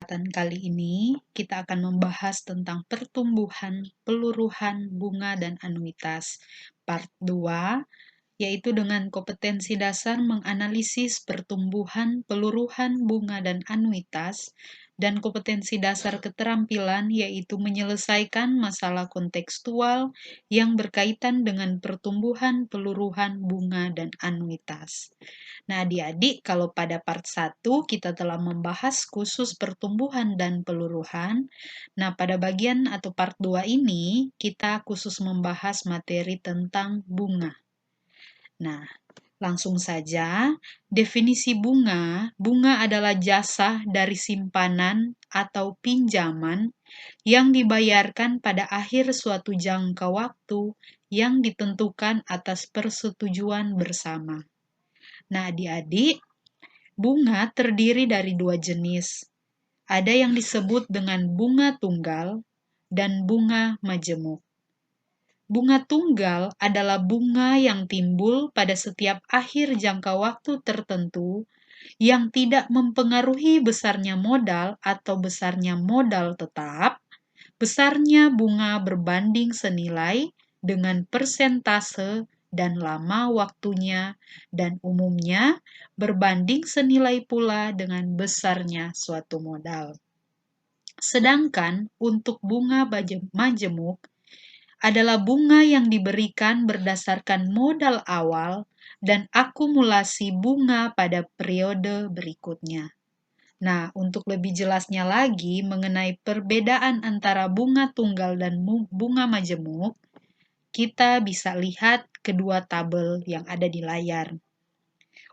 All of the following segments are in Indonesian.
Kesempatan kali ini kita akan membahas tentang pertumbuhan, peluruhan, bunga, dan anuitas. Part 2, yaitu dengan kompetensi dasar menganalisis pertumbuhan, peluruhan, bunga, dan anuitas, dan kompetensi dasar keterampilan yaitu menyelesaikan masalah kontekstual yang berkaitan dengan pertumbuhan, peluruhan, bunga, dan anuitas. Nah, adik-adik, kalau pada part 1 kita telah membahas khusus pertumbuhan dan peluruhan, nah pada bagian atau part 2 ini kita khusus membahas materi tentang bunga. Nah, langsung saja, definisi bunga, bunga adalah jasa dari simpanan atau pinjaman yang dibayarkan pada akhir suatu jangka waktu yang ditentukan atas persetujuan bersama. Nah, adik-adik, bunga terdiri dari dua jenis. Ada yang disebut dengan bunga tunggal dan bunga majemuk. Bunga tunggal adalah bunga yang timbul pada setiap akhir jangka waktu tertentu yang tidak mempengaruhi besarnya modal atau besarnya modal tetap. Besarnya bunga berbanding senilai dengan persentase dan lama waktunya, dan umumnya berbanding senilai pula dengan besarnya suatu modal. Sedangkan untuk bunga majemuk adalah bunga yang diberikan berdasarkan modal awal dan akumulasi bunga pada periode berikutnya. Nah, untuk lebih jelasnya lagi mengenai perbedaan antara bunga tunggal dan bunga majemuk, kita bisa lihat kedua tabel yang ada di layar.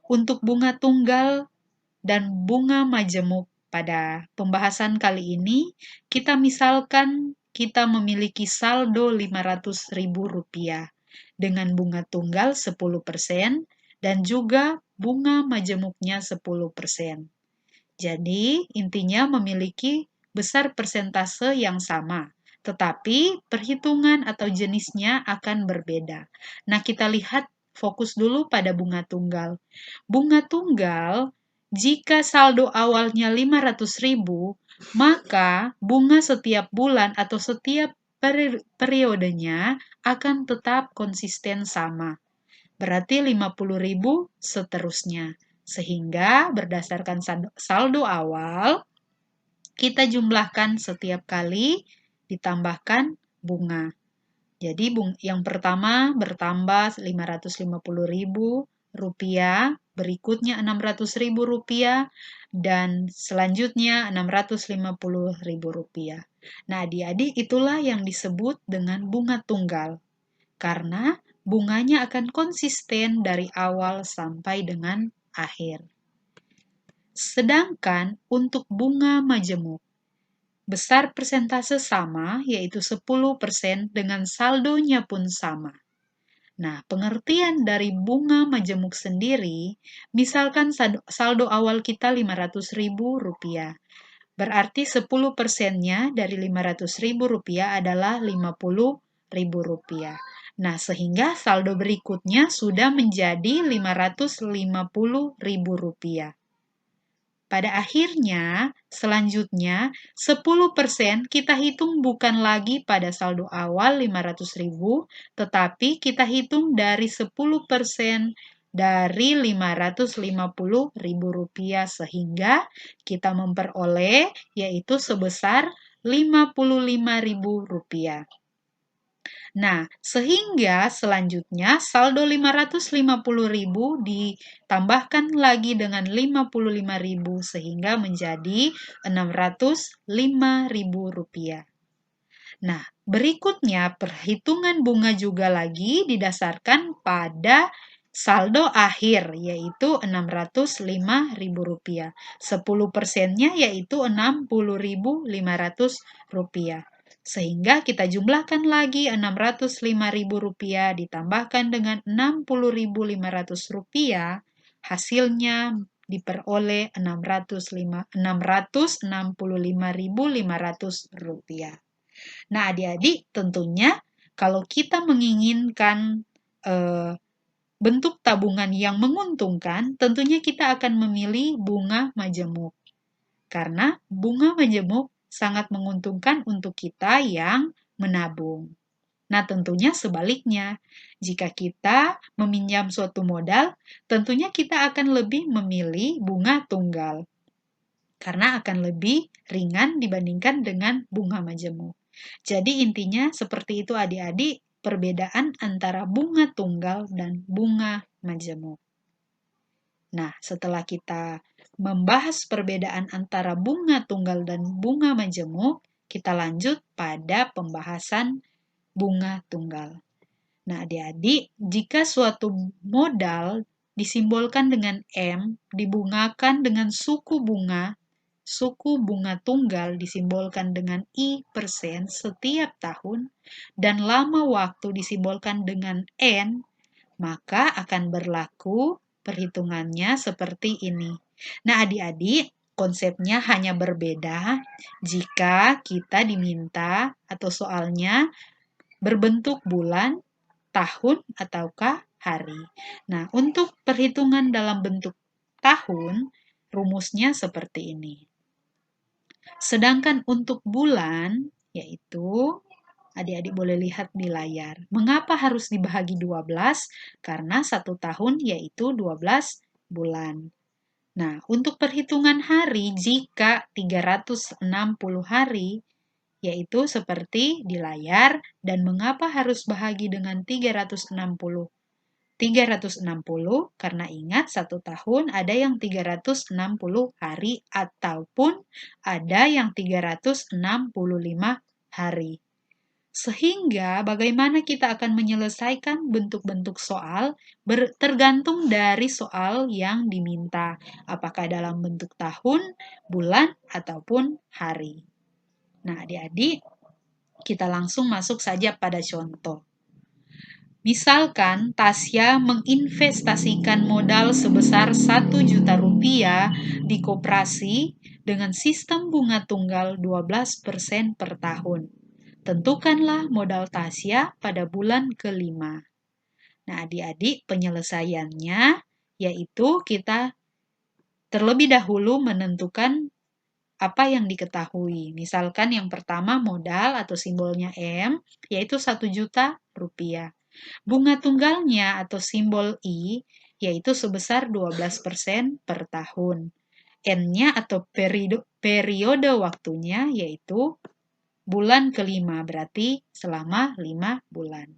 Untuk bunga tunggal dan bunga majemuk pada pembahasan kali ini, kita misalkan kita memiliki saldo Rp500.000 dengan bunga tunggal 10% dan juga bunga majemuknya 10%. Jadi, intinya memiliki besar persentase yang sama, tetapi perhitungan atau jenisnya akan berbeda. Nah, kita lihat fokus dulu pada bunga tunggal. Bunga tunggal, jika saldo awalnya 500.000, maka bunga setiap bulan atau setiap periodenya akan tetap konsisten sama. Berarti 50.000 seterusnya. Sehingga berdasarkan saldo awal, kita jumlahkan setiap kali ditambahkan bunga. Jadi yang pertama bertambah Rp550.000, berikutnya Rp600.000, dan selanjutnya Rp650.000. Nah, adik-adik, itulah yang disebut dengan bunga tunggal. Karena bunganya akan konsisten dari awal sampai dengan akhir. Sedangkan untuk bunga majemuk, besar persentase sama, yaitu 10% dengan saldonya pun sama. Nah, pengertian dari bunga majemuk sendiri, misalkan saldo awal kita Rp500.000, berarti 10%-nya dari Rp500.000 adalah Rp50.000. Nah, sehingga saldo berikutnya sudah menjadi Rp550.000. Pada akhirnya, selanjutnya, 10% kita hitung bukan lagi pada saldo awal Rp500.000, tetapi kita hitung dari 10% dari Rp550.000 sehingga kita memperoleh yaitu sebesar Rp55.000. Nah, sehingga selanjutnya saldo Rp550.000 ditambahkan lagi dengan Rp55.000 sehingga menjadi Rp605.000. Nah, berikutnya perhitungan bunga juga lagi didasarkan pada saldo akhir, yaitu Rp605.000. 10%-nya yaitu Rp60.500. Sehingga kita jumlahkan lagi Rp605.000 ditambahkan dengan Rp60.500, hasilnya diperoleh Rp665.500. Nah, adik-adik, tentunya kalau kita menginginkan bentuk tabungan yang menguntungkan, tentunya kita akan memilih bunga majemuk. karena bunga majemuk sangat menguntungkan untuk kita yang menabung. Nah, tentunya sebaliknya, jika kita meminjam suatu modal, tentunya kita akan lebih memilih bunga tunggal karena akan lebih ringan dibandingkan dengan bunga majemuk. Jadi intinya seperti itu adik-adik, perbedaan antara bunga tunggal dan bunga majemuk. Nah, setelah kita membahas perbedaan antara bunga tunggal dan bunga majemuk, kita lanjut pada pembahasan bunga tunggal. Nah, adik-adik, jika suatu modal disimbolkan dengan M, dibungakan dengan suku bunga tunggal disimbolkan dengan I% setiap tahun, dan lama waktu disimbolkan dengan N, maka akan berlaku perhitungannya seperti ini. Nah, adik-adik, konsepnya hanya berbeda jika kita diminta atau soalnya berbentuk bulan, tahun, ataukah hari. Nah, untuk perhitungan dalam bentuk tahun, rumusnya seperti ini. Sedangkan untuk bulan, yaitu adik-adik boleh lihat di layar. Mengapa harus dibagi 12? Karena satu tahun yaitu 12 bulan. Nah, untuk perhitungan hari, jika 360 hari, yaitu seperti di layar, dan mengapa harus bahagi dengan 360? 360 karena ingat satu tahun ada yang 360 hari ataupun ada yang 365 hari. Sehingga bagaimana kita akan menyelesaikan bentuk-bentuk soal tergantung dari soal yang diminta, apakah dalam bentuk tahun, bulan, ataupun hari. Nah, adik-adik, kita langsung masuk saja pada contoh. Misalkan Tasya menginvestasikan modal sebesar 1 juta rupiah di koperasi dengan sistem bunga tunggal 12% per tahun. Tentukanlah modal Tasya pada bulan kelima. Nah, adik-adik, penyelesaiannya yaitu kita terlebih dahulu menentukan apa yang diketahui. Misalkan yang pertama modal atau simbolnya M, yaitu 1 juta rupiah. Bunga tunggalnya atau simbol I, yaitu sebesar 12% per tahun. N-nya atau periode waktunya, yaitu bulan kelima, berarti selama 5 bulan.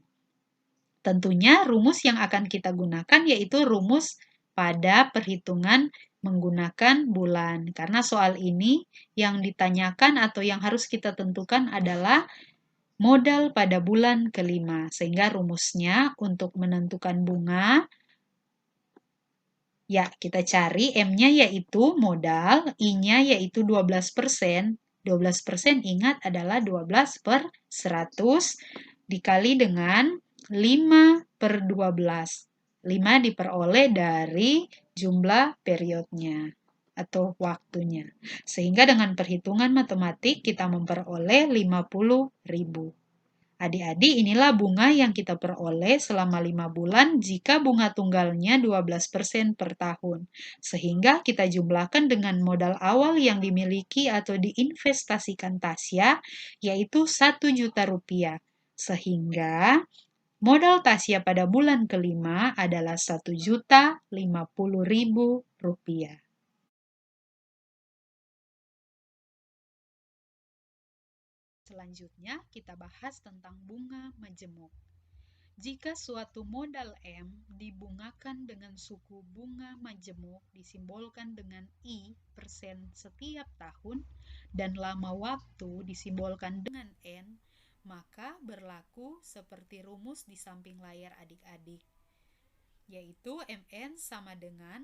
Tentunya rumus yang akan kita gunakan yaitu rumus pada perhitungan menggunakan bulan. Karena soal ini yang ditanyakan atau yang harus kita tentukan adalah modal pada bulan kelima. Sehingga rumusnya untuk menentukan bunga, ya kita cari M-nya yaitu modal, I-nya yaitu 12%. 12% ingat adalah 12 per 100 dikali dengan 5 per 12. 5 diperoleh dari jumlah periodnya atau waktunya. Sehingga dengan perhitungan matematik kita memperoleh 50.000. Adik-adik, inilah bunga yang kita peroleh selama 5 bulan jika bunga tunggalnya 12% per tahun. Sehingga kita jumlahkan dengan modal awal yang dimiliki atau diinvestasikan Tasya, yaitu 1 juta rupiah. Sehingga modal Tasya pada bulan kelima adalah 1.050.000 rupiah. Selanjutnya, kita bahas tentang bunga majemuk. Jika suatu modal M dibungakan dengan suku bunga majemuk disimbolkan dengan I% setiap tahun dan lama waktu disimbolkan dengan N, maka berlaku seperti rumus di samping layar adik-adik, yaitu MN sama dengan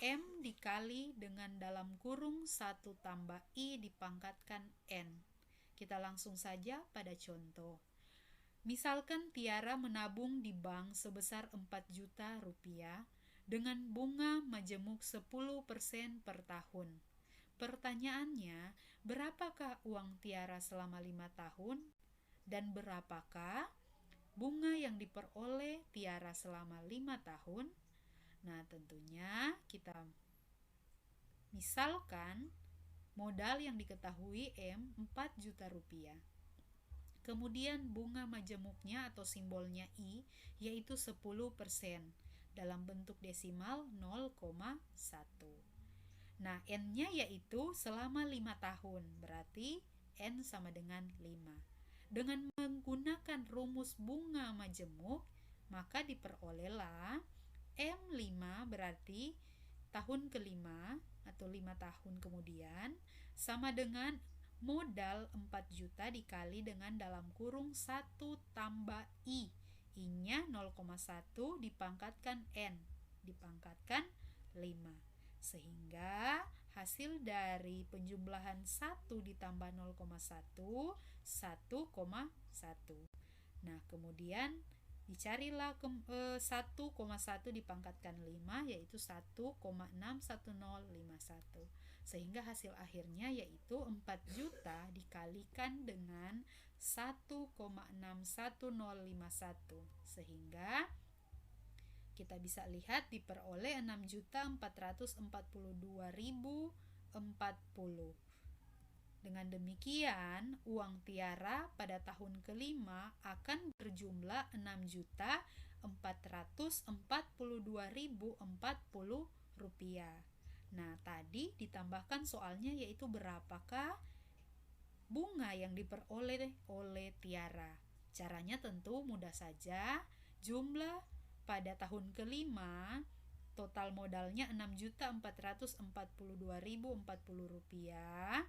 M dikali dengan dalam kurung 1 tambah I dipangkatkan N. Kita langsung saja pada contoh. Misalkan Tiara menabung di bank sebesar 4 juta rupiah dengan bunga majemuk 10% per tahun. Pertanyaannya, berapakah uang Tiara selama 5 tahun? Dan berapakah bunga yang diperoleh Tiara selama 5 tahun? Nah, tentunya kita misalkan Modal yang diketahui M 4 juta rupiah. Kemudian bunga majemuknya atau simbolnya I yaitu 10% dalam bentuk desimal 0,1. Nah, N-nya yaitu selama 5 tahun, berarti N sama dengan 5. Dengan menggunakan rumus bunga majemuk, maka diperolehlah M5 berarti tahun kelima atau 5 tahun kemudian sama dengan modal 4 juta dikali dengan dalam kurung 1 tambah I. I-nya 0,1 dipangkatkan N, dipangkatkan 5. Sehingga hasil dari penjumlahan 1 ditambah 0,1, 1,1. Nah, kemudian dicarilah 1,1 dipangkatkan 5 yaitu 1,61051. Sehingga hasil akhirnya yaitu 4 juta dikalikan dengan 1,61051. Sehingga kita bisa lihat diperoleh 6.442.040. Dengan demikian, uang Tiara pada tahun kelima akan berjumlah 6.442.040 rupiah. Nah, tadi ditambahkan soalnya yaitu berapakah bunga yang diperoleh oleh Tiara. Caranya tentu mudah saja. Jumlah pada tahun kelima total modalnya 6.442.040 rupiah.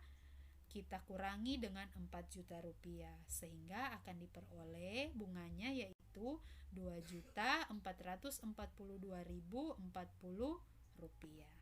Kita kurangi dengan 4 juta rupiah sehingga akan diperoleh bunganya yaitu 2.442.040 rupiah.